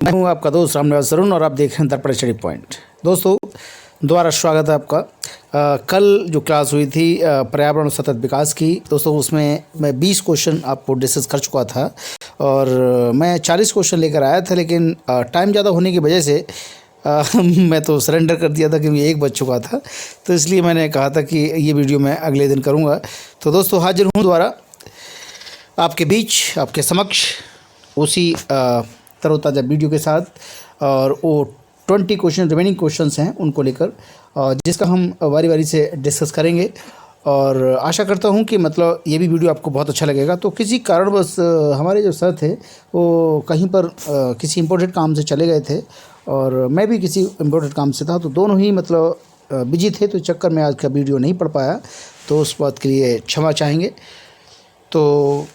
मैं हूं आपका दोस्त रामनिवास अरुण और आप देख रहे हैं दर्पण स्टडी पॉइंट। दोस्तों दोबारा स्वागत है आपका। कल जो क्लास हुई थी पर्यावरण और सतत विकास की, दोस्तों उसमें मैं 20 क्वेश्चन आपको डिस्कस कर चुका था और मैं 40 क्वेश्चन लेकर आया था, लेकिन टाइम ज़्यादा होने की वजह से मैं तो सरेंडर कर दिया था क्योंकि 1 बज चुका था। तो इसलिए मैंने कहा था कि ये वीडियो मैं अगले दिन करूँगा। तो दोस्तों हाजिर हूँ दोबारा आपके बीच, आपके समक्ष उसी तरोताज़ा वीडियो के साथ, और वो 20 क्वेश्चन रिमेनिंग क्वेश्चंस हैं उनको लेकर, जिसका हम वारी वारी से डिस्कस करेंगे। और आशा करता हूं कि मतलब ये भी वीडियो आपको बहुत अच्छा लगेगा। तो किसी कारणवश हमारे जो सर थे वो कहीं पर किसी इम्पोर्टेंट काम से चले गए थे और मैं भी किसी इम्पोर्टेंट काम से था, तो दोनों ही मतलब बिजी थे, तो चक्कर में आज का वीडियो नहीं पढ़ पाया, तो उस बात के लिए क्षमा चाहेंगे। तो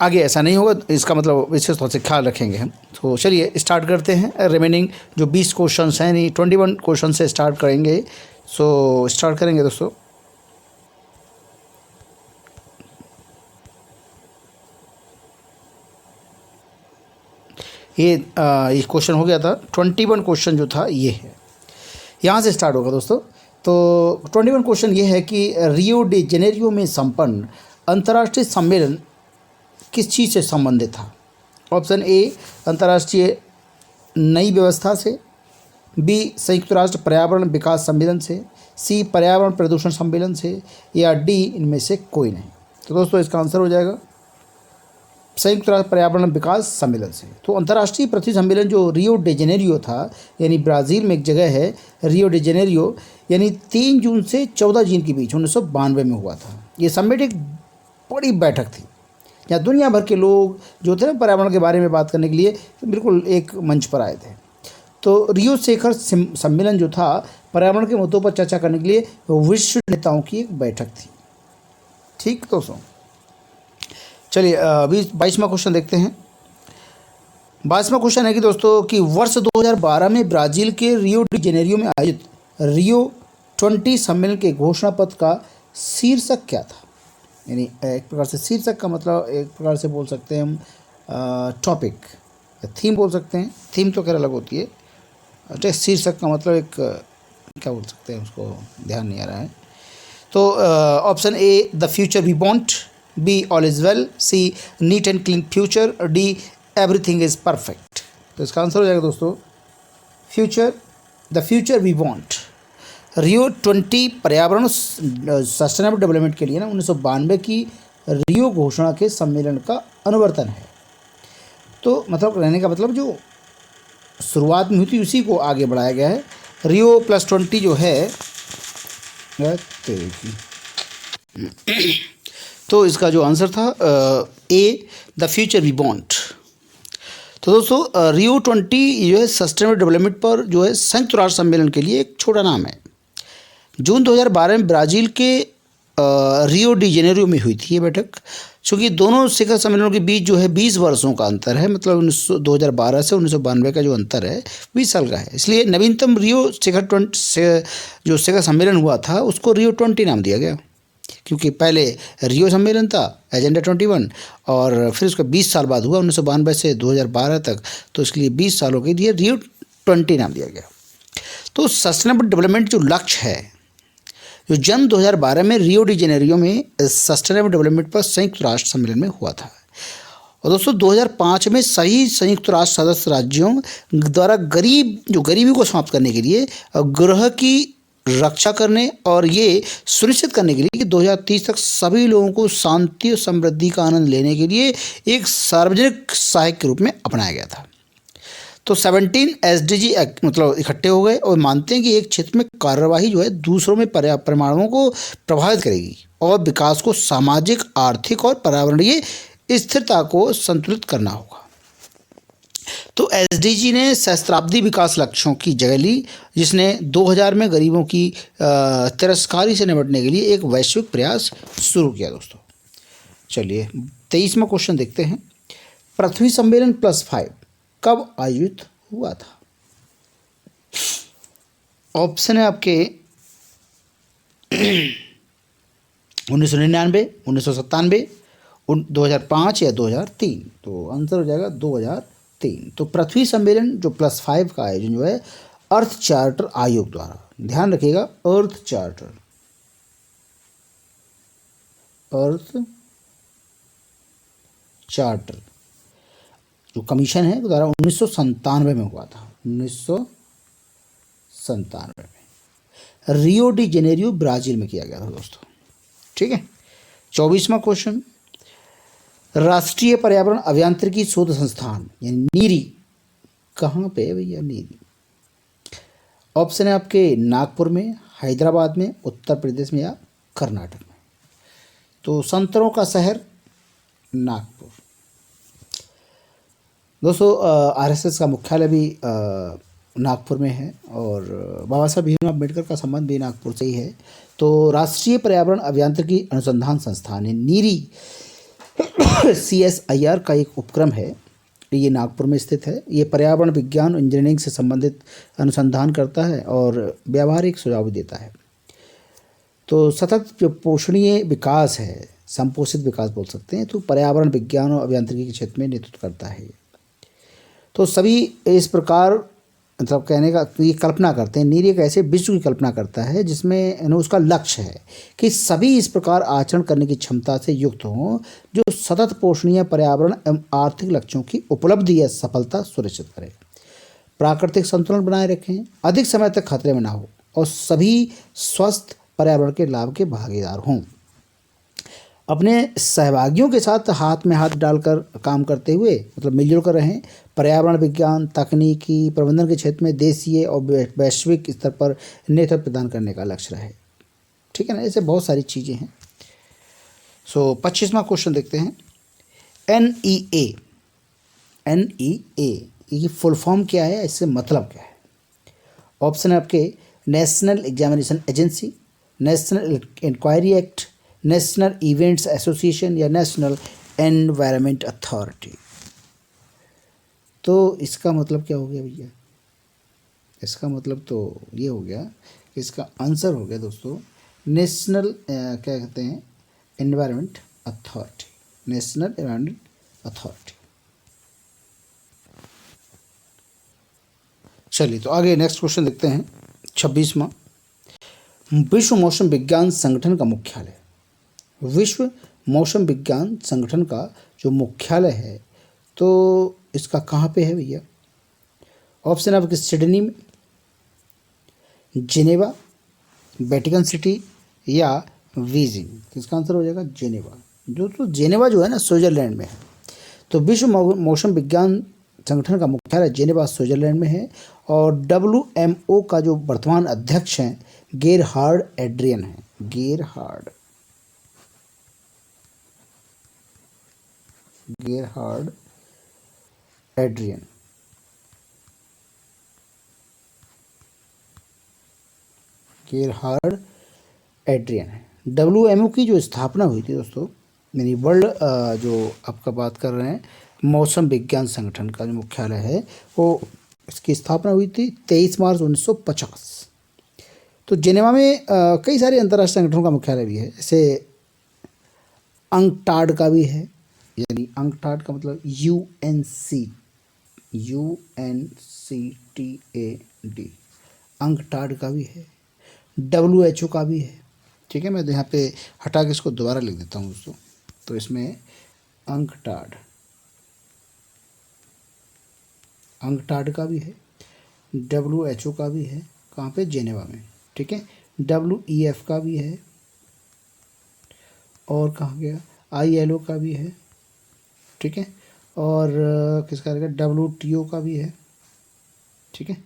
आगे ऐसा नहीं होगा, इसका मतलब विशेष तौर से ख्याल रखेंगे हम। तो चलिए स्टार्ट करते हैं। रिमेनिंग जो 20 क्वेश्चंस हैं, नहीं 21 क्वेश्चन से स्टार्ट करेंगे। सो स्टार्ट करेंगे दोस्तों। ये क्वेश्चन हो गया था। 21 क्वेश्चन जो था ये है, यहाँ से स्टार्ट होगा दोस्तों। तो 21 क्वेश्चन ये है कि रियो डी जेनेरियो में संपन्न अंतर्राष्ट्रीय सम्मेलन किस चीज़ से संबंधित था? ऑप्शन ए अंतर्राष्ट्रीय नई व्यवस्था से, बी संयुक्त राष्ट्र पर्यावरण विकास सम्मेलन से, सी पर्यावरण प्रदूषण सम्मेलन से, या डी इनमें से कोई नहीं। तो दोस्तों इसका आंसर हो जाएगा संयुक्त राष्ट्र पर्यावरण विकास सम्मेलन से। तो अंतर्राष्ट्रीय पृथ्वी सम्मेलन जो रियो डी जेनेरियो था, यानी ब्राज़ील में एक जगह है रियो डी जेनेरियो, यानी 3 जून से 14 जून के बीच 1992 में हुआ था। ये समिट एक बड़ी बैठक थी जहाँ दुनिया भर के लोग जो थे ना पर्यावरण के बारे में बात करने के लिए बिल्कुल एक मंच पर आए थे। तो रियो शिखर सम्मेलन जो था पर्यावरण के मुद्दों पर चर्चा करने के लिए विश्व नेताओं की एक बैठक थी। ठीक दोस्तों, चलिए अभी 22वां क्वेश्चन देखते हैं। 22वां क्वेश्चन है कि दोस्तों कि वर्ष 2012 में ब्राज़ील के रियो डी जेनेरियो में आयोजित रियो 20 सम्मेलन के घोषणा पत्र का शीर्षक क्या था? यानी एक प्रकार से शीर्षक का मतलब एक प्रकार से बोल सकते हैं हम टॉपिक, थीम बोल सकते हैं। थीम तो खैर अलग होती है, अच्छा शीर्षक का मतलब एक क्या बोल सकते हैं, उसको ध्यान नहीं आ रहा है। तो option A the future we want, B all is well, C neat and clean future, D everything is perfect. तो इसका आंसर हो जाएगा दोस्तों the future we want. Rio 20 पर्यावरण सस्टेनेबल डेवलपमेंट के लिए ना 1992 की रियो घोषणा के सम्मेलन का अनुवर्तन है। तो मतलब रहने का मतलब जो शुरुआत में हुई थी उसी को आगे बढ़ाया गया है। रियो +20 जो है तो इसका जो आंसर था ए द फ्यूचर वी वांट। तो दोस्तों रियो 20 जो है सस्टेनेबल डेवलपमेंट पर जो है संयुक्त राष्ट्र सम्मेलन के लिए एक छोटा नाम है। जून 2012 में ब्राज़ील के रियो डी जेनेरियो में हुई थी ये बैठक। चूँकि दोनों शिखर सम्मेलनों के बीच जो है 20 वर्षों का अंतर है, मतलब 2012 से 1992 का जो अंतर है 20 साल का है, इसलिए नवीनतम रियो शिखर 20 से जो शिखर सम्मेलन हुआ था उसको रियो 20 नाम दिया गया, क्योंकि पहले रियो सम्मेलन था एजेंडा 21 और फिर उसका 20 साल बाद हुआ 1992 से 2012 तक, तो इसके लिए 20 सालों के लिए रियो 20 नाम दिया गया। तो सस्टेनेबल डेवलपमेंट जो लक्ष्य है जो जन 2012 में रियो डी जेनेरियो में सस्टेनेबल डेवलपमेंट पर संयुक्त राष्ट्र सम्मेलन में हुआ था। और दोस्तों 2005 में सभी संयुक्त राष्ट्र सदस्य राज्यों द्वारा गरीबी को समाप्त करने के लिए, ग्रह की रक्षा करने और ये सुनिश्चित करने के लिए कि 2030 तक सभी लोगों को शांति और समृद्धि का आनंद लेने के लिए एक सार्वजनिक सहायक के रूप में अपनाया गया था। तो 17 SDG मतलब इकट्ठे हो गए और मानते हैं कि एक क्षेत्र में कार्यवाही जो है दूसरों में परिणामों को प्रभावित करेगी और विकास को सामाजिक, आर्थिक और पर्यावरणीय स्थिरता को संतुलित करना होगा। तो SDG ने सहस्त्राब्दी विकास लक्ष्यों की जगह ली, जिसने 2000 में गरीबों की तिरस्कारी से निपटने के लिए एक वैश्विक प्रयास शुरू किया। दोस्तों चलिए 23वां क्वेश्चन देखते हैं। पृथ्वी सम्मेलन +5 कब आयोजित हुआ था? ऑप्शन है आपके 1999, 1997, 2005 या 2003। तो आंसर हो जाएगा 2003। 3। तो पृथ्वी सम्मेलन जो +5 का आयोजन जो है अर्थ चार्टर आयोग द्वारा, ध्यान रखिएगा, अर्थ चार्टर, अर्थ चार्टर जो कमीशन है द्वारा 1997 में हुआ था, 1997 में रियो डी जेनेरियो ब्राजील में किया गया था दोस्तों। ठीक है। 24वां क्वेश्चन, राष्ट्रीय पर्यावरण अभियांत्रिकी शोध संस्थान यानी नीरी कहाँ पे है भैया? नीरी ऑप्शन है आपके नागपुर में, हैदराबाद में, उत्तर प्रदेश में या कर्नाटक में। तो संतरों का शहर नागपुर। दोस्तों आरएसएस का मुख्यालय भी नागपुर में है और बाबा साहब भीमराव अम्बेडकर का संबंध भी नागपुर से ही है। तो राष्ट्रीय पर्यावरण अभियांत्रिकी अनुसंधान संस्थान है नीरी CSIR का एक उपक्रम है, ये नागपुर में स्थित है। ये पर्यावरण विज्ञान इंजीनियरिंग से संबंधित अनुसंधान करता है और व्यावहारिक सुझाव भी देता है। तो सतत जो पोषणीय विकास है, संपोषित विकास बोल सकते हैं, तो पर्यावरण विज्ञान और अभियांत्रिकी के क्षेत्र में नेतृत्व करता है। तो सभी इस प्रकार मतलब कहने का ये कल्पना करते हैं, नीरी एक ऐसे विश्व की कल्पना करता है जिसमें उसका लक्ष्य है कि सभी इस प्रकार आचरण करने की क्षमता से युक्त हों जो सतत पोषणीय पर्यावरण एवं आर्थिक लक्ष्यों की उपलब्धि या सफलता सुनिश्चित करें, प्राकृतिक संतुलन बनाए रखें, अधिक समय तक खतरे में ना हो और सभी स्वस्थ पर्यावरण के लाभ के भागीदार हों। अपने सहभागियों के साथ हाथ में हाथ डालकर काम करते हुए मतलब मिलजुल कर रहें, पर्यावरण विज्ञान, तकनीकी, प्रबंधन के क्षेत्र में देशीय और वैश्विक स्तर पर नेतृत्व प्रदान करने का लक्ष्य रहे। ठीक है ना, ऐसे बहुत सारी चीज़ें हैं। 25वां क्वेश्चन देखते हैं। NEA ये फुल फॉर्म क्या है, इससे मतलब क्या है? ऑप्शन है आपके national examination agency, national inquiry act, national events association या नेशनल एनवायरनमेंट अथॉरिटी। तो इसका मतलब क्या हो गया भैया? इसका मतलब तो ये हो गया कि इसका आंसर हो गया दोस्तों नेशनल क्या कहते हैं, environment authority, national environment authority. चलिए तो आगे नेक्स्ट क्वेश्चन देखते हैं। 26वां, विश्व मौसम विज्ञान संगठन का मुख्यालय, विश्व मौसम विज्ञान संगठन का जो मुख्यालय है तो इसका कहाँ पे है भैया? ऑप्शन आपके सिडनी में, जिनेवा, वेटिकन सिटी या बीजिंग। इसका आंसर हो जाएगा जिनेवा। तो जिनेवा जो है ना स्विट्जरलैंड में है। तो विश्व मौसम विज्ञान संगठन का मुख्यालय जिनेवा स्विट्जरलैंड में है और WMO का जो वर्तमान अध्यक्ष हैं गेरहार्ड एड्रियन है। Gerhard Adrian. गेरहार्ड एड्रियन है। WMO की जो स्थापना हुई थी दोस्तों, यानी वर्ल्ड जो आपका बात कर रहे हैं मौसम विज्ञान संगठन का जो मुख्यालय है वो, इसकी स्थापना हुई थी 23 मार्च 1950। तो जिनेवा में कई सारे अंतर्राष्ट्रीय संगठनों का मुख्यालय भी है, जैसे अंकटाड का भी है, यानी अंकटाड का मतलब UNCTAD, अंकटाड का भी है, WHO का भी है। ठीक है, मैं यहाँ पे हटा के इसको दोबारा लिख देता हूँ दोस्तों। तो इसमें अंकटाड का भी है, WHO का भी है, कहाँ पे? जिनेवा में। ठीक है, WEF का भी है और कहाँ गया? ILO का भी है। ठीक है, और किसका रहेगा? WTO का भी है। ठीक है,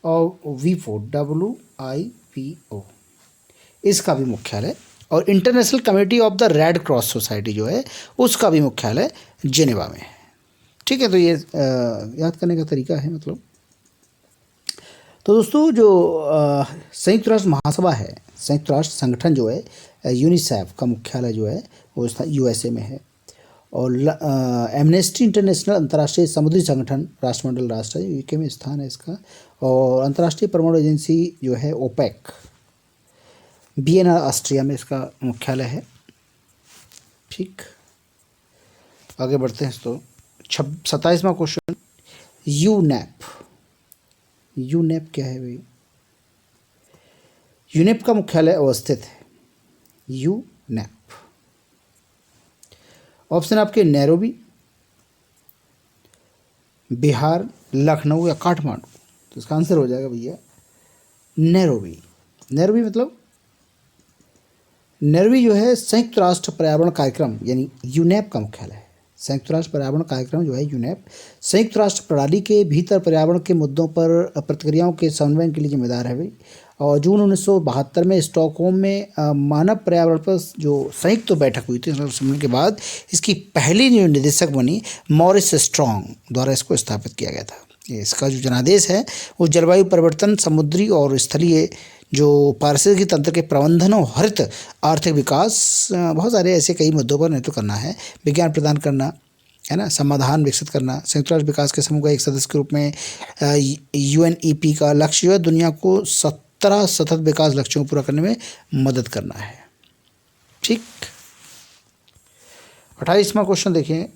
और WIPO इसका भी मुख्यालय, और international committee of the red cross society जो है उसका भी मुख्यालय जिनेवा में है। ठीक है, तो ये याद करने का तरीका है मतलब। तो दोस्तों जो संयुक्त राष्ट्र महासभा है, संयुक्त राष्ट्र संगठन जो है यूनिसेफ का मुख्यालय जो है वो USA में है और एमनेस्टी इंटरनेशनल अंतर्राष्ट्रीय समुद्री संगठन राष्ट्रमंडल राष्ट्र है, UK में स्थान है इसका। और अंतर्राष्ट्रीय परमाणु एजेंसी जो है OPEC, वियना ऑस्ट्रिया में इसका मुख्यालय है। ठीक, आगे बढ़ते हैं। तो 27वां क्वेश्चन, यूनैप। यूनैप क्या है भाई? यूनैप का मुख्यालय अवस्थित है यूनैप। ऑप्शन आपके नैरोबी, बिहार, लखनऊ या काठमांडू। तो इसका आंसर हो जाएगा भैया नैरोबी। नैरोबी मतलब नैरोबी जो है संयुक्त राष्ट्र पर्यावरण कार्यक्रम यानी यूनैप का मुख्यालय है। संयुक्त राष्ट्र पर्यावरण कार्यक्रम जो है यूनैप संयुक्त राष्ट्र प्रणाली के भीतर पर्यावरण के मुद्दों पर प्रतिक्रियाओं के समन्वय के लिए जिम्मेदार है भाई। और जून 1972 में स्टॉकहोम में मानव पर्यावरण पर जो संयुक्त बैठक हुई थी सम्मेलन के बाद इसकी पहली जो निदेशक बनी मॉरिस स्ट्रॉन्ग द्वारा इसको स्थापित किया गया था। इसका जो जनादेश है वो जलवायु परिवर्तन, समुद्री और स्थलीय जो पारिस्थितिकी तंत्र के प्रबंधन और हरित आर्थिक विकास, बहुत सारे ऐसे कई मुद्दों पर नेतृत्व करना है, विज्ञान प्रदान करना है ना, समाधान विकसित करना। संयुक्त राष्ट्र विकास के समूह का एक सदस्य के रूप में UNEP का लक्ष्य जो है दुनिया को 17 सतत विकास लक्ष्यों को पूरा करने में मदद करना है। ठीक, 28वां क्वेश्चन देखिए।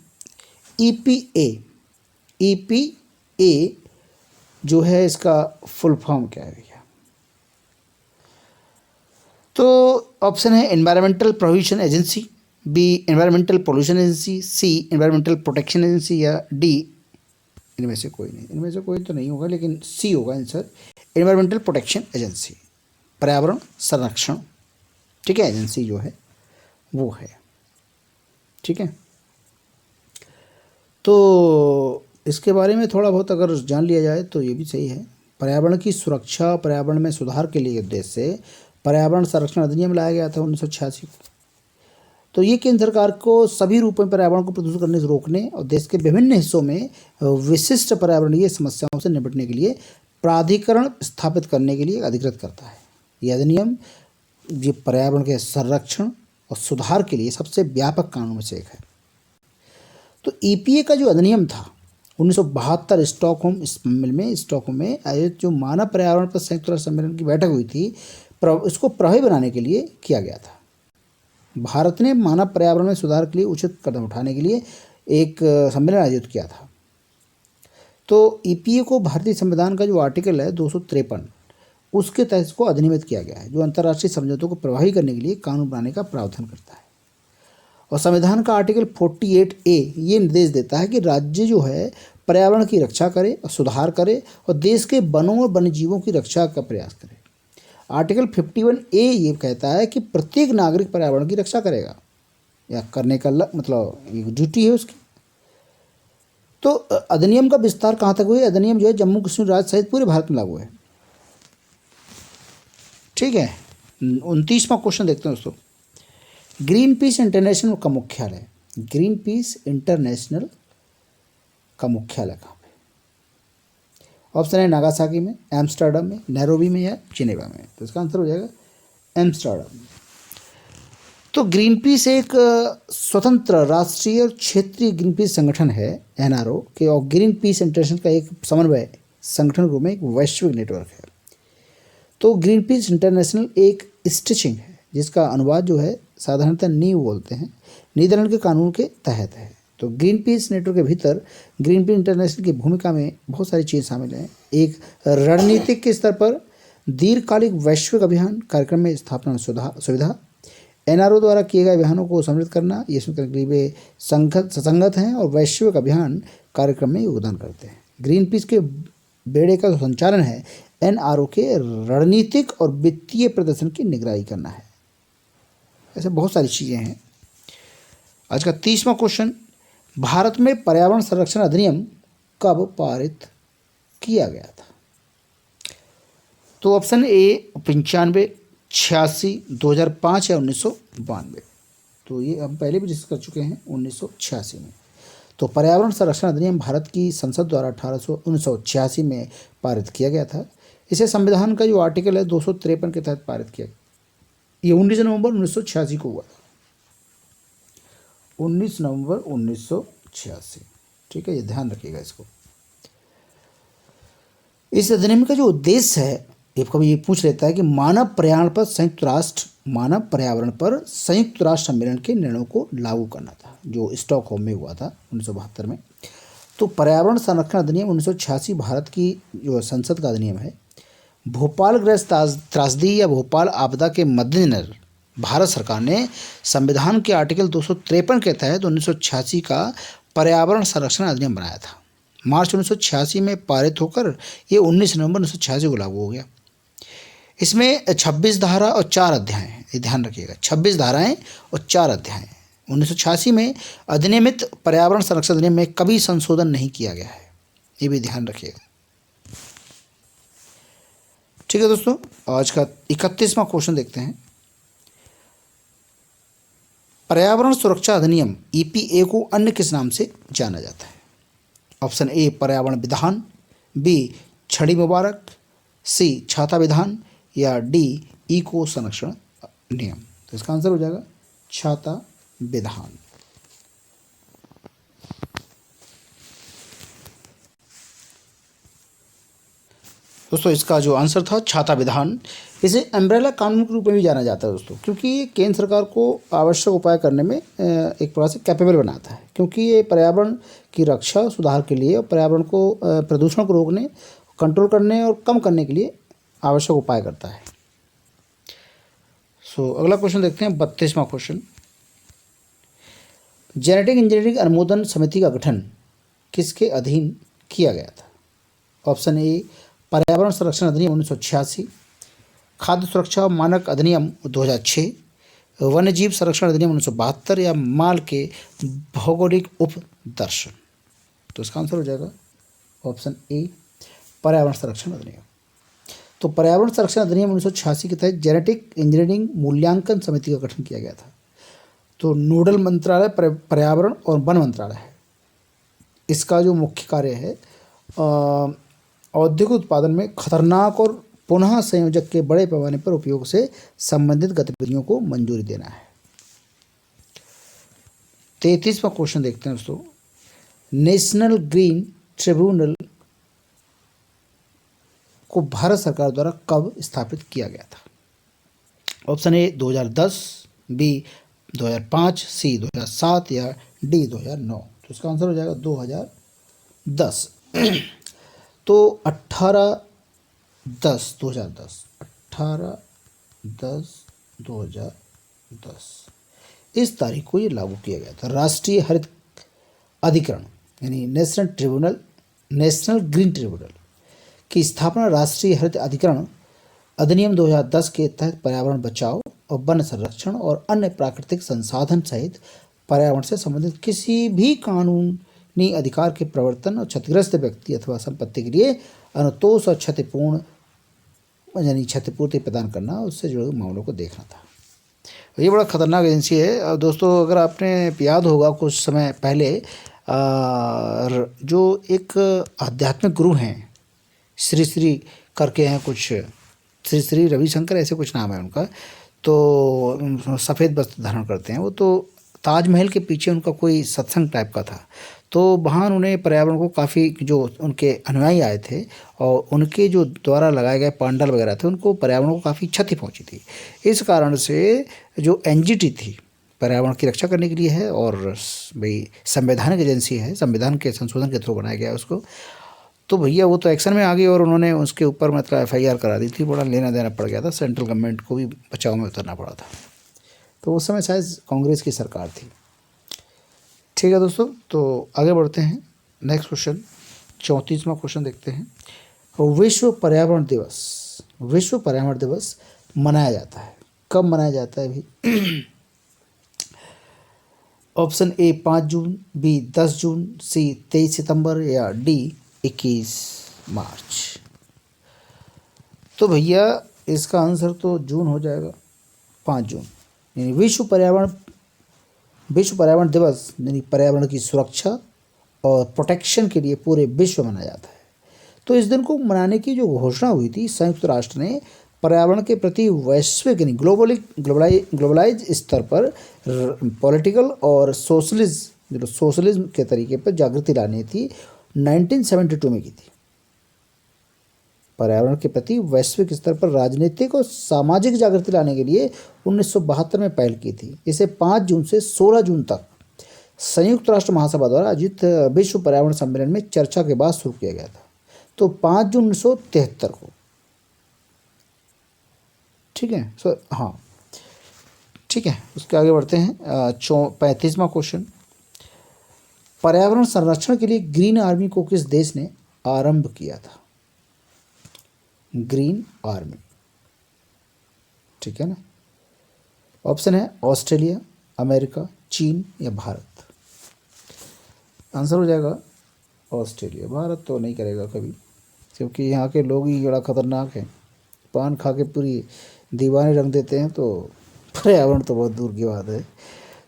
EPA जो है इसका फुल फॉर्म क्या है भैया? तो ऑप्शन है environmental prohibition agency, B environmental pollution agency, C environmental protection agency या डी इनमें से कोई नहीं। इनमें से कोई तो नहीं होगा लेकिन सी होगा आंसर, एनवायरमेंटल प्रोटेक्शन एजेंसी, पर्यावरण संरक्षण, ठीक है, एजेंसी जो है वो है। ठीक है, तो इसके बारे में थोड़ा बहुत अगर जान लिया जाए तो ये भी सही है। पर्यावरण की सुरक्षा, पर्यावरण में सुधार के लिए उद्देश्य से पर्यावरण संरक्षण अधिनियम लाया गया था 1986 को। तो ये केंद्र सरकार को सभी रूपों में पर्यावरण को प्रदूषित करने से रोकने और देश के विभिन्न हिस्सों में विशिष्ट पर्यावरणीय समस्याओं से निपटने के लिए प्राधिकरण स्थापित करने के लिए अधिकृत करता है। यह अधिनियम ये पर्यावरण के संरक्षण और सुधार के लिए सबसे व्यापक कानून में से एक है। तो EPA का जो अधिनियम था 1972 स्टॉकहोम में आयोजित जो मानव पर्यावरण पर संयुक्त राष्ट्र सम्मेलन की बैठक हुई थी, इसको प्रभावी बनाने के लिए किया गया था। भारत ने मानव पर्यावरण में सुधार के लिए उचित कदम उठाने के लिए एक सम्मेलन आयोजित किया था। तो EPA को भारतीय संविधान का जो आर्टिकल है 253 उसके तहत इसको अधिनियमित किया गया है, जो अंतर्राष्ट्रीय समझौतों को प्रभावी करने के लिए कानून बनाने का प्रावधान करता है। और संविधान का आर्टिकल 48A ये निर्देश देता है कि राज्य जो है पर्यावरण की रक्षा करे और सुधार करे और देश के वनों और वन्यजीवों की रक्षा का प्रयास करे। आर्टिकल 51A ये कहता है कि प्रत्येक नागरिक पर्यावरण की रक्षा करेगा या करने का मतलब एक ड्यूटी है उसकी। तो अधिनियम का विस्तार कहाँ तक हुआ? अधिनियम जो है जम्मू कश्मीर राज्य सहित पूरे भारत में लागू है। ठीक है, 29वां क्वेश्चन देखते हैं दोस्तों। ग्रीन पीस इंटरनेशनल का मुख्यालय, ग्रीन पीस इंटरनेशनल का मुख्यालय कहाँ पे? ऑप्शन है नागासाकी में, एम्स्टर्डम में, नैरोबी में या जिनेवा में। तो इसका आंसर हो जाएगा एम्स्टर्डम। तो ग्रीन पीस एक स्वतंत्र राष्ट्रीय और क्षेत्रीय ग्रीन पीस संगठन है NRO के, और ग्रीन पीस इंटरनेशनल का एक समन्वय संगठन रूप में एक वैश्विक नेटवर्क है। तो ग्रीन पीस इंटरनेशनल एक स्टिचिंग है जिसका अनुवाद जो है साधारणतः नींव बोलते हैं, नीदरलैंड के कानून के तहत है। तो ग्रीन पीस नेटवर्क के भीतर ग्रीन पीस इंटरनेशनल की भूमिका में बहुत सारी चीज़ शामिल हैं। एक रणनीतिक के स्तर पर दीर्घकालिक वैश्विक अभियान कार्यक्रम में स्थापना सुविधा, NRO द्वारा किए गए अभियानों को सम्मिलित करना, ये सुनकर कि वे ससंगत हैं और वैश्विक अभियान कार्यक्रम में योगदान करते हैं। ग्रीन पीस के बेड़े का संचालन है NRO के रणनीतिक और वित्तीय प्रदर्शन की निगरानी करना है। ऐसे बहुत सारी चीज़ें हैं। आज का 30वां क्वेश्चन, भारत में पर्यावरण संरक्षण अधिनियम कब पारित किया गया था? तो ऑप्शन ए 95, 86, 2005 या 1992। तो ये हम पहले भी डिस्कस कर चुके हैं 1986 में। तो पर्यावरण संरक्षण अधिनियम भारत की संसद द्वारा 1986 में पारित किया गया था। इसे संविधान का जो आर्टिकल है 253 के तहत पारित किया गया। ये 19 नवंबर 1986 को हुआ था, 19 नवंबर 1986। ठीक है, ये ध्यान रखिएगा इसको। इस अधिनियम का जो उद्देश्य है, ये कभी ये पूछ लेता है कि मानव पर्यावरण पर संयुक्त राष्ट्र सम्मेलन के निर्णयों को लागू करना था, जो स्टॉकहोम में हुआ था 1972 में। तो पर्यावरण संरक्षण अधिनियम 1986 भारत की जो संसद का अधिनियम है, भोपालग्रस्त त्रासदी या भोपाल आपदा के मद्देनजर भारत सरकार ने संविधान के आर्टिकल 253 के तहत 1986 का पर्यावरण संरक्षण अधिनियम बनाया था। मार्च 1986 में पारित होकर ये 19 नवंबर 1986 को लागू हो गया। इसमें 26 धारा और 4 अध्याय हैं, ये ध्यान रखिएगा, 26 धाराएं और 4 अध्याय हैं। 1986 में अधिनियमित पर्यावरण संरक्षण अधिनियम में कभी संशोधन नहीं किया गया है, ये भी ध्यान रखिएगा। ठीक है दोस्तों, आज का 31वां क्वेश्चन देखते हैं। पर्यावरण सुरक्षा अधिनियम EPA को अन्य किस नाम से जाना जाता है? ऑप्शन ए पर्यावरण विधान, बी छड़ी मुबारक, सी छाता विधान या डी इको संरक्षण नियम। तो इसका आंसर हो जाएगा छाता विधान। दोस्तों इसका जो आंसर था छाता विधान। इसे अम्ब्रेला कानून के रूप में भी जाना जाता है दोस्तों, क्योंकि ये केंद्र सरकार को आवश्यक उपाय करने में एक प्रकार से कैपेबल बनाता है, क्योंकि ये पर्यावरण की रक्षा सुधार के लिए और पर्यावरण को प्रदूषण को रोकने, कंट्रोल करने और कम करने के लिए आवश्यक उपाय करता है। अगला क्वेश्चन देखते हैं, 32वां क्वेश्चन। जेनेटिक इंजीनियरिंग अनुमोदन समिति का गठन किसके अधीन किया गया था? ऑप्शन ए पर्यावरण संरक्षण अधिनियम 1986, खाद्य सुरक्षा मानक अधिनियम 2006, वन्य जीव संरक्षण अधिनियम 1972 या माल के भौगोलिक उपदर्शन। तो इसका आंसर हो जाएगा ऑप्शन ए पर्यावरण संरक्षण अधिनियम। तो पर्यावरण संरक्षण अधिनियम 1986 के तहत जेनेटिक इंजीनियरिंग मूल्यांकन समिति का गठन किया गया था। तो नोडल मंत्रालय पर्यावरण और वन मंत्रालय है। इसका जो मुख्य कार्य है औद्योगिक उत्पादन में खतरनाक और पुनः संयोजक के बड़े पैमाने पर उपयोग से संबंधित गतिविधियों को मंजूरी देना है। 33वां क्वेश्चन देखते हैं दोस्तों। नेशनल ग्रीन ट्रिब्यूनल को भारत सरकार द्वारा कब स्थापित किया गया था? ऑप्शन ए 2010, बी 2005, सी 2007 या डी 2009। तो इसका आंसर हो जाएगा 2010। तो 18/10/2010 इस तारीख को ये लागू किया गया था। राष्ट्रीय हरित अधिकरण यानी नेशनल ग्रीन ट्रिब्यूनल की स्थापना राष्ट्रीय हरित अधिकरण अधिनियम 2010 के तहत पर्यावरण बचाव और वन संरक्षण और अन्य प्राकृतिक संसाधन सहित पर्यावरण से संबंधित किसी भी कानूनी अधिकार के प्रवर्तन और क्षतिग्रस्त व्यक्ति अथवा संपत्ति के लिए अनुतोष और क्षतिपूर्ति प्रदान करना, उससे जुड़े हुए मामलों को देखना था। ये बड़ा खतरनाक एजेंसी है। अब दोस्तों अगर आपने याद होगा कुछ समय पहले जो एक आध्यात्मिक गुरु हैं श्री करके हैं कुछ, श्री रविशंकर ऐसे कुछ नाम है उनका, तो सफ़ेद वस्त्र धारण करते हैं वो। तो ताजमहल के पीछे उनका कोई सत्संग टाइप का था, तो वहाँ उन्होंने पर्यावरण को काफ़ी, जो उनके अनुयायी आए थे और उनके जो द्वारा लगाए गए पंडाल वगैरह थे, उनको पर्यावरण को काफ़ी क्षति पहुँची थी। इस कारण से जो NGT थी पर्यावरण की रक्षा करने के लिए है और भाई संवैधानिक एजेंसी है, संविधान के संशोधन के थ्रू बनाया गया उसको, तो भैया वो तो एक्शन में आ गई और उन्होंने उसके ऊपर मतलब FIR करा दी थी। बड़ा लेना देना पड़ गया था, सेंट्रल गवर्नमेंट को भी बचाव में उतरना पड़ा था। तो उस समय शायद कांग्रेस की सरकार थी। ठीक है दोस्तों, तो आगे बढ़ते हैं। नेक्स्ट क्वेश्चन 34वां क्वेश्चन देखते हैं। विश्व पर्यावरण दिवस मनाया जाता है, कब मनाया जाता है भी? ऑप्शन ए 5 जून, बी 10 जून, सी 23 सितंबर या डी 21 मार्च। तो भैया इसका आंसर तो जून हो जाएगा, 5 जून। यानी विश्व पर्यावरण दिवस यानी पर्यावरण की सुरक्षा और प्रोटेक्शन के लिए पूरे विश्व मनाया जाता है। तो इस दिन को मनाने की जो घोषणा हुई थी, संयुक्त राष्ट्र ने पर्यावरण के प्रति वैश्विक यानी ग्लोबलाइज स्तर पर पॉलिटिकल और सोशलिज्म के तरीके पर जागृति लानी थी, 1972 में की थी। पर्यावरण के प्रति वैश्विक स्तर पर राजनीतिक और सामाजिक जागृति लाने के लिए 1972 में पहल की थी। इसे 5 जून से 16 जून तक संयुक्त राष्ट्र महासभा द्वारा आयोजित विश्व पर्यावरण सम्मेलन में चर्चा के बाद शुरू किया गया था। तो 5 जून 1973 को, ठीक है। हाँ ठीक है, उसके आगे बढ़ते हैं। 35वां क्वेश्चन, पर्यावरण संरक्षण के लिए ग्रीन आर्मी को किस देश ने आरंभ किया था? ग्रीन आर्मी, ठीक है ना। ऑप्शन है ऑस्ट्रेलिया, अमेरिका, चीन या भारत। आंसर हो जाएगा ऑस्ट्रेलिया। भारत तो नहीं करेगा कभी, क्योंकि यहाँ के लोग ही बड़ा खतरनाक हैं, पान खा के पूरी दीवारें रंग देते हैं, तो पर्यावरण तो बहुत दूर की बात है।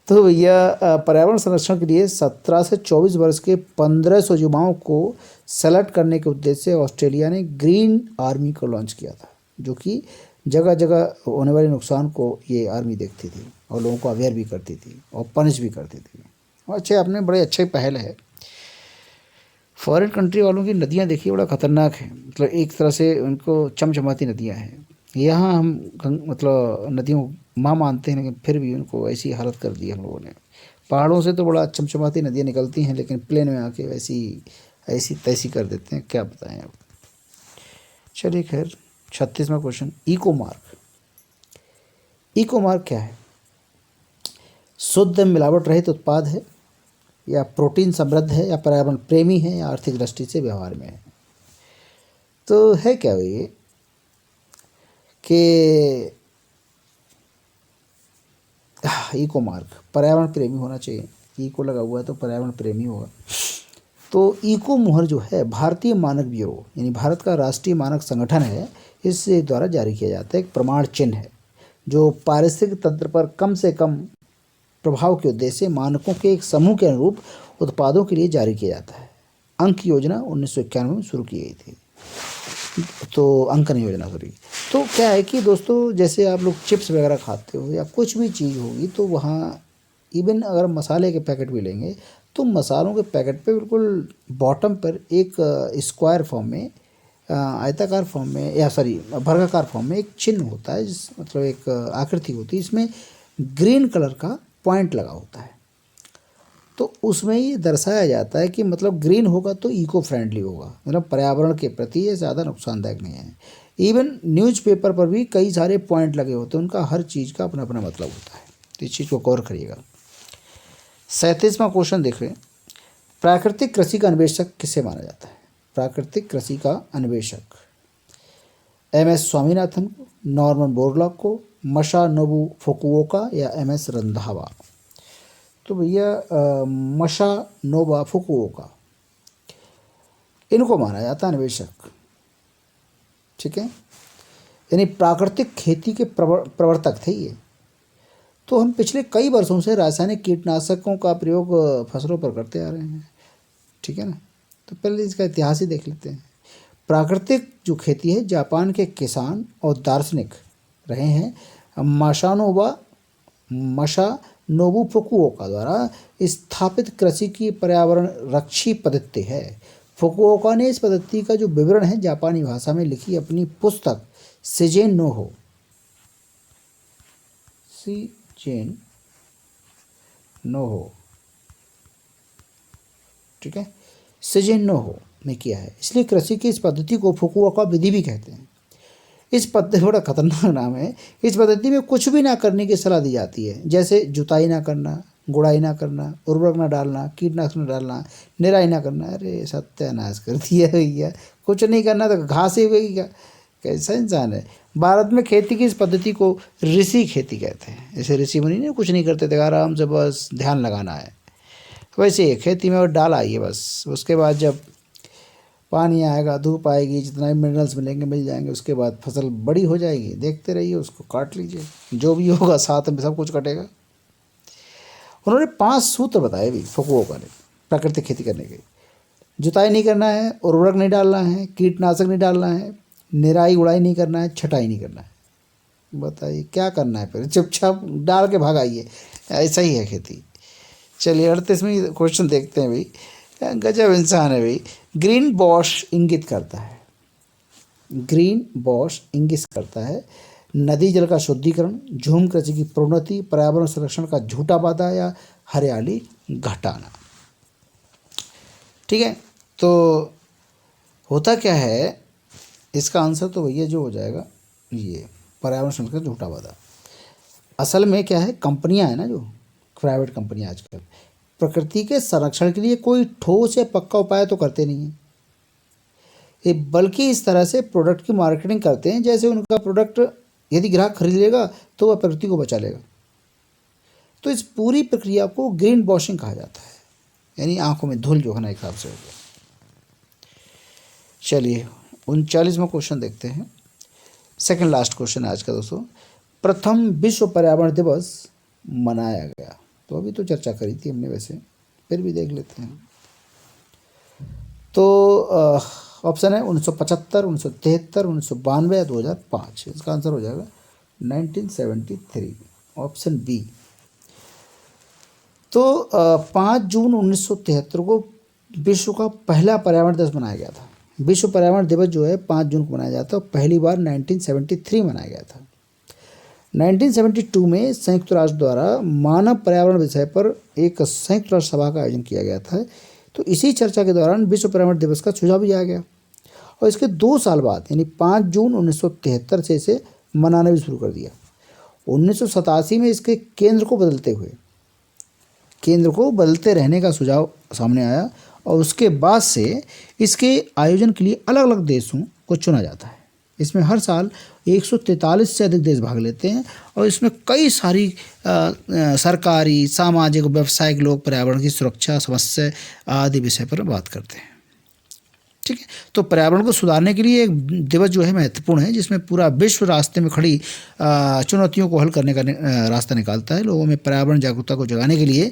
तो भैया पर्यावरण संरक्षण के लिए 17 से 24 वर्ष के 1500 युवाओं को सेलेक्ट करने के उद्देश्य से ऑस्ट्रेलिया ने ग्रीन आर्मी को लॉन्च किया था, जो कि जगह जगह होने वाले नुकसान को ये आर्मी देखती थी और लोगों को अवेयर भी करती थी और पनिश भी करती थी। और अच्छे, आपने बड़े अच्छे पहल है। फॉरेन कंट्री वालों की नदियाँ देखिए, बड़ा ख़तरनाक है, मतलब एक तरह से उनको चमचमाती नदियाँ हैं। यहाँ हम मतलब नदियों माँ मानते हैं, लेकिन फिर भी उनको ऐसी हालत कर दी हम लोगों ने। पहाड़ों से तो बड़ा चमचमाती नदियाँ निकलती हैं, लेकिन प्लेन में आके ऐसी तैसी कर देते हैं, क्या बताएं अब। चलिए खैर, 36वां question, eco mark. Eco mark क्या है? शुद्ध मिलावट रहित उत्पाद है, या प्रोटीन समृद्ध है, या पर्यावरण प्रेमी है, या आर्थिक दृष्टि से व्यवहार में है। तो है क्या ये कि इको मार्क पर्यावरण प्रेमी होना चाहिए। इको लगा हुआ है तो पर्यावरण प्रेमी होगा। तो इको मुहर जो है भारतीय मानक ब्यूरो, यानी भारत का राष्ट्रीय मानक संगठन है, इससे द्वारा जारी किया जाता है। एक प्रमाण चिन्ह है जो पारिस्थितिक तंत्र पर कम से कम प्रभाव के उद्देश्य से मानकों के एक समूह के अनुरूप उत्पादों के लिए जारी किया जाता है। अंक योजना 1991 में शुरू की गई थी, तो अंकन योजना सॉरी। तो क्या है कि दोस्तों, जैसे आप लोग चिप्स वगैरह खाते हो या कुछ भी चीज़ होगी, तो वहाँ इवन अगर मसाले के पैकेट भी लेंगे, तो मसालों के पैकेट पे बिल्कुल बॉटम पर एक स्क्वायर फॉर्म में, आयताकार फॉर्म में, या सॉरी वर्गाकार फॉर्म में एक चिन्ह होता है, जिस मतलब एक आकृति होती है, इसमें ग्रीन कलर का पॉइंट लगा होता है। तो उसमें ये दर्शाया जाता है कि मतलब ग्रीन होगा तो इको फ्रेंडली होगा, मतलब पर्यावरण के प्रति ये ज़्यादा नुकसानदायक नहीं है। इवन न्यूज़पेपर पर भी कई सारे पॉइंट लगे होते हैं, उनका हर चीज़ का अपना अपना मतलब होता है, तो इस चीज़ को गौर करिएगा। 37वां क्वेश्चन देखें, प्राकृतिक कृषि का अन्वेषक किसे माना जाता है? प्राकृतिक कृषि का अन्वेषक MS स्वामीनाथन को, नॉर्मन बोरलॉग को, मसानोबु फुकुओका या MS रंधावा। तो भैया मसानोबु फुकुओका, इनको माना जाता है अन्वेषक, ठीक है। यानी प्राकृतिक खेती के प्रवर्तक थे ये। तो हम पिछले कई वर्षों से रासायनिक कीटनाशकों का प्रयोग फसलों पर करते आ रहे हैं, ठीक है ना। तो पहले इसका इतिहास ही देख लेते हैं। प्राकृतिक जो खेती है, जापान के किसान और दार्शनिक रहे हैं मसानोबु फुकुओका द्वारा स्थापित कृषि की पर्यावरण रक्षी पद्धति है। फुकुओका ने इस पद्धति का जो विवरण है जापानी भाषा में लिखी अपनी पुस्तक शिजेन नोहो, ठीक है, शिजेन नोहो में किया है। इसलिए कृषि की इस पद्धति को फुकुओका विधि भी कहते हैं। इस पद्धति, बड़ा खतरनाक नाम है। इस पद्धति में कुछ भी ना करने की सलाह दी जाती है, जैसे जुताई ना करना, गुड़ाई ना करना, उर्वरक ना डालना, कीटनाशक ना डालना, निराई ना करना। अरे सत्यानाश कर दिया भैया, कुछ नहीं करना तो घास ही उगेगी क्या? कैसा इंसान है। भारत में खेती की इस पद्धति को ऋषि खेती कहते हैं। जैसे ऋषि मुनि ने कुछ नहीं करते थे, आराम से बस ध्यान लगाना है, वैसे ही खेती में डाल आइए बस। उसके बाद जब पानी आएगा, धूप आएगी, जितना भी मिनरल्स मिलेंगे मिल जाएंगे, उसके बाद फसल बड़ी हो जाएगी, देखते रहिए, उसको काट लीजिए, जो भी होगा साथ में सब कुछ कटेगा। उन्होंने 5 सूत्र बताए भी फुकुओका ने प्राकृतिक खेती करने के। जुताई नहीं करना है, उर्वरक नहीं डालना है, कीटनाशक नहीं डालना है, निराई गुड़ाई नहीं करना है, छटाई नहीं करना है। बताइए क्या करना है फिर? चुपचाप डाल के भागाइए, ऐसा ही है खेती। चलिए 38वें क्वेश्चन देखते हैं भाई। गजब इंसान है भाई। ग्रीन वॉश इंगित करता है, ग्रीन वॉश इंगित करता है नदी जल का शुद्धिकरण, झूम कृषि की प्रोन्नति, पर्यावरण संरक्षण का झूठा वादा, या हरियाली घटाना। ठीक है, तो होता क्या है, इसका आंसर तो भैया जो हो जाएगा ये पर्यावरण संरक्षण का झूठा वादा। असल में क्या है, कंपनियां है ना, जो प्राइवेट कंपनियां आजकल प्रकृति के संरक्षण के लिए कोई ठोस या पक्का उपाय तो करते नहीं हैं, ये बल्कि इस तरह से प्रोडक्ट की मार्केटिंग करते हैं जैसे उनका प्रोडक्ट यदि ग्राहक खरीद लेगा तो वह प्रकृति को बचा लेगा। तो इस पूरी प्रक्रिया को ग्रीन वॉशिंग कहा जाता है, यानी आंखों में धूल जो है ना, एक हिसाब से हो गया। चलिए 39वां क्वेश्चन देखते हैं, सेकंड लास्ट क्वेश्चन है आज का दोस्तों। प्रथम विश्व पर्यावरण दिवस मनाया गया, तो अभी तो चर्चा करी थी हमने, वैसे फिर भी देख लेते हैं। तो ऑप्शन है 1975, 1973, 1992 या 2005। इसका आंसर हो जाएगा 1973, ऑप्शन बी। तो 5 जून 1973 को विश्व का पहला पर्यावरण दिवस मनाया गया था। विश्व पर्यावरण दिवस जो है 5 जून को मनाया जाता है, और पहली बार 1973 मनाया गया था। 1972 में संयुक्त राष्ट्र द्वारा मानव पर्यावरण विषय पर एक संयुक्त राष्ट्र सभा का आयोजन किया गया था। तो इसी चर्चा के दौरान विश्व पर्यावरण दिवस का सुझाव भी आया गया, और इसके 2 साल बाद यानी 5 जून 1973 से इसे मनाना भी शुरू कर दिया। 1987 में इसके केंद्र को बदलते रहने का सुझाव सामने आया, और उसके बाद से इसके आयोजन के लिए अलग अलग देशों को चुना जाता है। इसमें हर साल 143 से अधिक देश भाग लेते हैं, और इसमें कई सारी सरकारी, सामाजिक, व्यावसायिक लोग पर्यावरण की सुरक्षा, समस्या आदि विषय पर बात करते हैं। ठीक है, तो पर्यावरण को सुधारने के लिए एक दिवस जो है महत्वपूर्ण है, जिसमें पूरा विश्व रास्ते में खड़ी चुनौतियों को हल करने का रास्ता निकालता है। लोगों में पर्यावरण जागरूकता को जगाने के लिए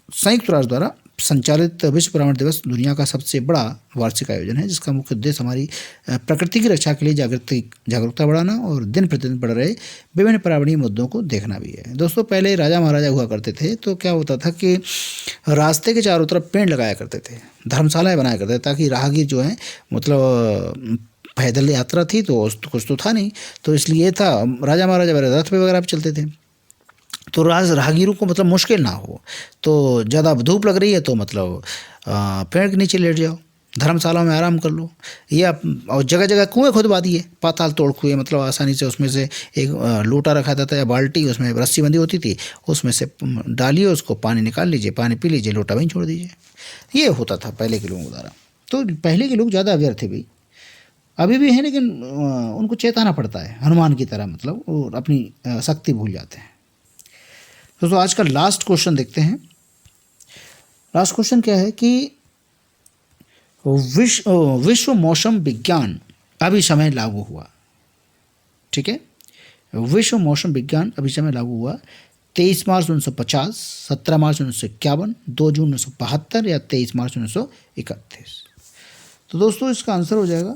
संयुक्त राष्ट्र द्वारा संचालित विश्व पर्यावरण दिवस दुनिया का सबसे बड़ा वार्षिक आयोजन है, जिसका मुख्य उद्देश्य हमारी प्रकृति की रक्षा के लिए जागरूकता बढ़ाना और दिन प्रतिदिन बढ़ रहे विभिन्न पर्यावरणीय मुद्दों को देखना भी है। दोस्तों, पहले राजा महाराजा हुआ करते थे, तो क्या होता था कि रास्ते के चारों तरफ पेड़ लगाया करते थे, धर्मशालाएं बनाया करते थे, ताकि राहगीर जो है, मतलब पैदल यात्रा थी तो कुछ तो था नहीं, तो इसलिए था राजा महाराजा रथ वगैरह पर चलते थे, तो राहगीरों को मतलब मुश्किल ना हो। तो ज़्यादा धूप लग रही है तो मतलब पेड़ के नीचे लेट जाओ, धर्मशालाओं में आराम कर लो, या और जगह जगह कुएँ खुदवा दिए, पाताल तोड़ कुएँ, मतलब आसानी से उसमें से एक लोटा रखा जाता है या बाल्टी, उसमें रस्सी बंधी होती थी, उसमें से डालिए, उसको पानी निकाल लीजिए, पानी पी लीजिए, लोटा वहीं छोड़ दीजिए। ये होता था पहले के लोगों द्वारा। तो पहले के लोग ज़्यादा अवेयर थे भाई, अभी भी हैं, लेकिन उनको चेताना पड़ता है हनुमान की तरह, मतलब वो अपनी शक्ति भूल जाते हैं। दोस्तों, आज का लास्ट क्वेश्चन देखते हैं। लास्ट क्वेश्चन क्या है कि विश्व मौसम विज्ञान अभिसमय लागू हुआ। ठीक है, विश्व मौसम विज्ञान अभिसमय लागू हुआ 23 मार्च 1950, 17 मार्च 1951, 2 जून 1972 या 23 मार्च 1931। तो दोस्तों, इसका आंसर हो जाएगा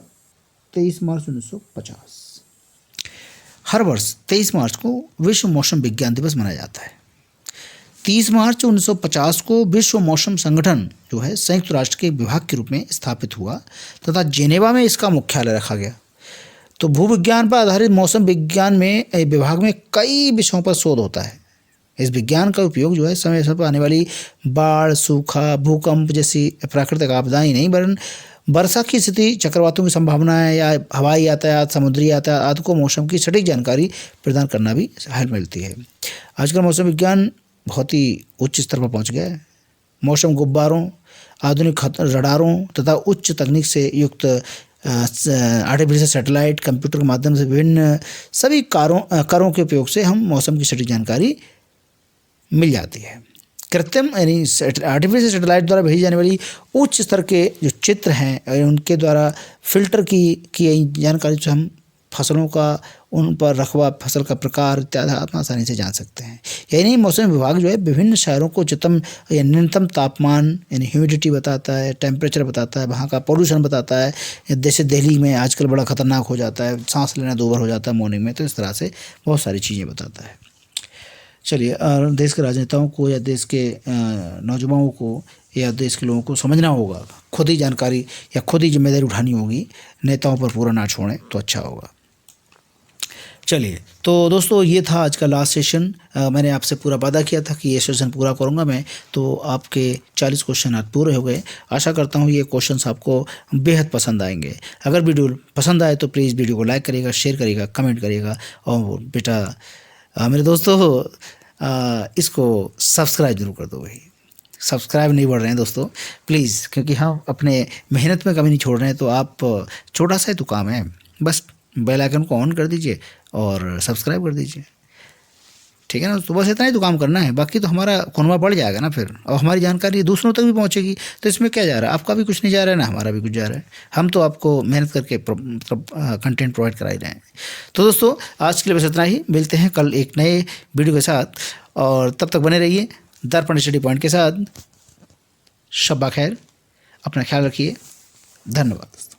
23 मार्च 1950। हर वर्ष 23 मार्च को विश्व मौसम विज्ञान दिवस मनाया जाता है। 30 मार्च 1950 को विश्व मौसम संगठन जो है संयुक्त राष्ट्र के विभाग के रूप में स्थापित हुआ, तथा जेनेवा में इसका मुख्यालय रखा गया। तो भूविज्ञान पर आधारित मौसम विज्ञान में विभाग में कई विषयों पर शोध होता है। इस विज्ञान का उपयोग जो है समय समय पर आने वाली बाढ़, सूखा, भूकंप जैसी प्राकृतिक आपदाएं नहीं, वरन वर्षा की स्थिति, चक्रवातों की संभावनाएं या हवाई यातायात, समुद्री यातायात आदि को मौसम की सटीक जानकारी प्रदान करना भी सहायक मिलती है। आजकल मौसम विज्ञान बहुत ही उच्च स्तर पर पहुंच गया है। मौसम गुब्बारों, आधुनिक रडारों तथा उच्च तकनीक से युक्त आर्टिफिशियल सैटेलाइट, कंप्यूटर के माध्यम से विभिन्न सभी कारों के उपयोग से हम मौसम की सटीक जानकारी मिल जाती है। कृत्रिम यानी आर्टिफिशियल सैटेलाइट द्वारा भेजी जाने वाली उच्च स्तर के जो चित्र हैं, उनके द्वारा फिल्टर की जानकारी से हम फसलों का, उन पर रकबा, फसल का प्रकार इत्यादि आप आसानी से जान सकते हैं। यानी मौसम विभाग जो है विभिन्न शहरों को उच्चतम या न्यूनतम तापमान यानी ह्यूमिडिटी बताता है, टेम्परेचर बताता है, वहाँ का पोल्यूशन बताता है। जैसे दिल्ली में आजकल बड़ा खतरनाक हो जाता है, सांस लेना दूभर हो जाता है मॉर्निंग में, तो इस तरह से बहुत सारी चीज़ें बताता है। चलिए, देश के राजनेताओं को या देश के नौजवानों को या देश के लोगों को समझना होगा, खुद ही जानकारी या खुद ही जिम्मेदारी उठानी होगी, नेताओं पर पूरा ना छोड़ें तो अच्छा होगा। चलिए, तो दोस्तों ये था आज का लास्ट सेशन। मैंने आपसे पूरा वादा किया था कि ये सेशन पूरा करूँगा मैं, तो आपके 40 क्वेश्चन आज पूरे हो गए। आशा करता हूँ ये क्वेश्चंस आपको बेहद पसंद आएंगे। अगर वीडियो पसंद आए तो प्लीज़ वीडियो को लाइक करिएगा, शेयर करिएगा, कमेंट करिएगा और बेटा मेरे दोस्तों इसको सब्सक्राइब जरूर कर दो भाई। सब्सक्राइब नहीं बढ़ रहे हैं दोस्तों प्लीज़, क्योंकि हम अपने मेहनत में कभी नहीं छोड़ रहे हैं। तो आप छोटा सा ही तो काम है, बस बेल आइकन को ऑन कर दीजिए और सब्सक्राइब कर दीजिए, ठीक है ना। तो बस इतना ही तो काम करना है, बाकी तो हमारा खुनवा बढ़ जाएगा ना फिर, और हमारी जानकारी दूसरों तक भी पहुंचेगी। तो इसमें क्या जा रहा है, आपका भी कुछ नहीं जा रहा है ना हमारा भी कुछ जा रहा है। हम तो आपको मेहनत करके मतलब कंटेंट प्रोवाइड करा ही रहे हैं। तो दोस्तों आज के लिए बस इतना ही, मिलते हैं कल एक नए वीडियो के साथ, और तब तक बने रहिए दर्पण स्टडी पॉइंट के साथ। शब्बा खैर, अपना ख्याल रखिए, धन्यवाद।